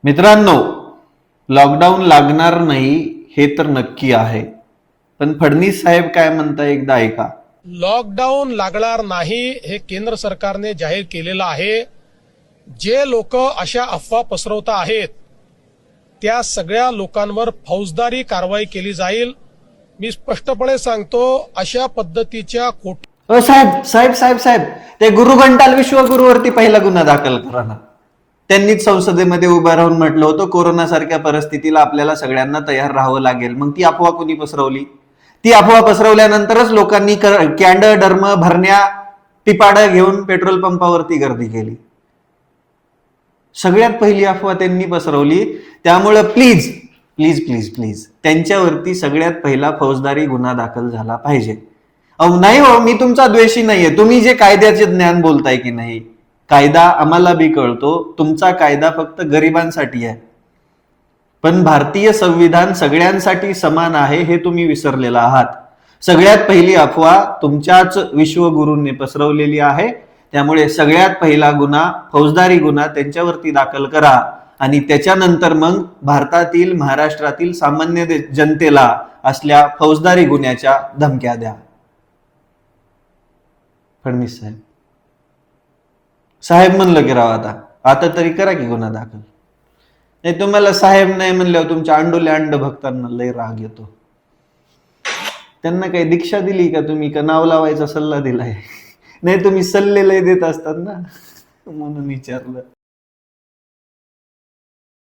मित्रांनो, लॉकडाऊन लागणार नाही हे तर नक्की आहे, पण फडणवीस साहेब काय म्हणताय एकदा ऐका. लॉकडाऊन लागणार नाही हे केंद्र सरकारने जाहीर केलेलं आहे. जे लोक अशा अफवा पसरवत आहेत त्या सगळ्या लोकांवर फौजदारी कारवाई केली जाईल. मी स्पष्टपणे सांगतो, अशा पद्धतीच्या साहेब साहेब साहेब साहेब ते गुरु घंटाल विश्वगुरूवरती पहिला गुन्हा दाखल करा ना. त्यांनीच संसदेमध्ये उभं राहून म्हटलं होतं कोरोना सारख्या परिस्थितीला आपल्याला सगळ्यांना तयार राहावं लागेल. मग ती अफवा कोणी पसरवली? ती अफवा पसरवल्यानंतरच लोकांनी कॅन्ड डर्म भरण्या टिपाडं घेऊन पेट्रोल पंपावरती गर्दी केली. सगळ्यात पहिली अफवा त्यांनी पसरवली. त्यामुळे प्लीज प्लीज प्लीज प्लीज त्यांच्यावरती सगळ्यात पहिला फौजदारी गुन्हा दाखल झाला पाहिजे. नाही हो, मी तुमचा द्वेषी नाहीये. तुम्ही जे कायद्याचे ज्ञान बोलताय की नाही, कायदा आम्हाला बी कळतो. तुमचा कायदा फक्त गरिबांसाठी आहे, पण भारतीय संविधान सगळ्यांसाठी समान आहे हे तुम्ही विसरलेला आहात. सगळ्यात पहिली अफवा तुमच्याच विश्वगुरूंनी पसरवलेली आहे. त्यामुळे सगळ्यात पहिला गुन्हा, फौजदारी गुन्हा त्यांच्यावरती दाखल करा आणि त्याच्यानंतर मग भारतातील, महाराष्ट्रातील सामान्य जनतेला असल्या फौजदारी गुन्ह्याच्या धमक्या द्या. फडणवीस साहेब साहेब म्हणलं की राव, आता तरी करा की गुन्हा दाखल. नाही, तुम्हाला साहेब नाही म्हणल्यावर तुमच्या अंडोले अंड भक्तांना लय राग येतो. त्यांना काही दीक्षा दिली का तुम्ही, का नाव लावायचा सल्ला दिलाय? नाही, तुम्ही सल्ले लय देत असतात ना, म्हणून विचारलं.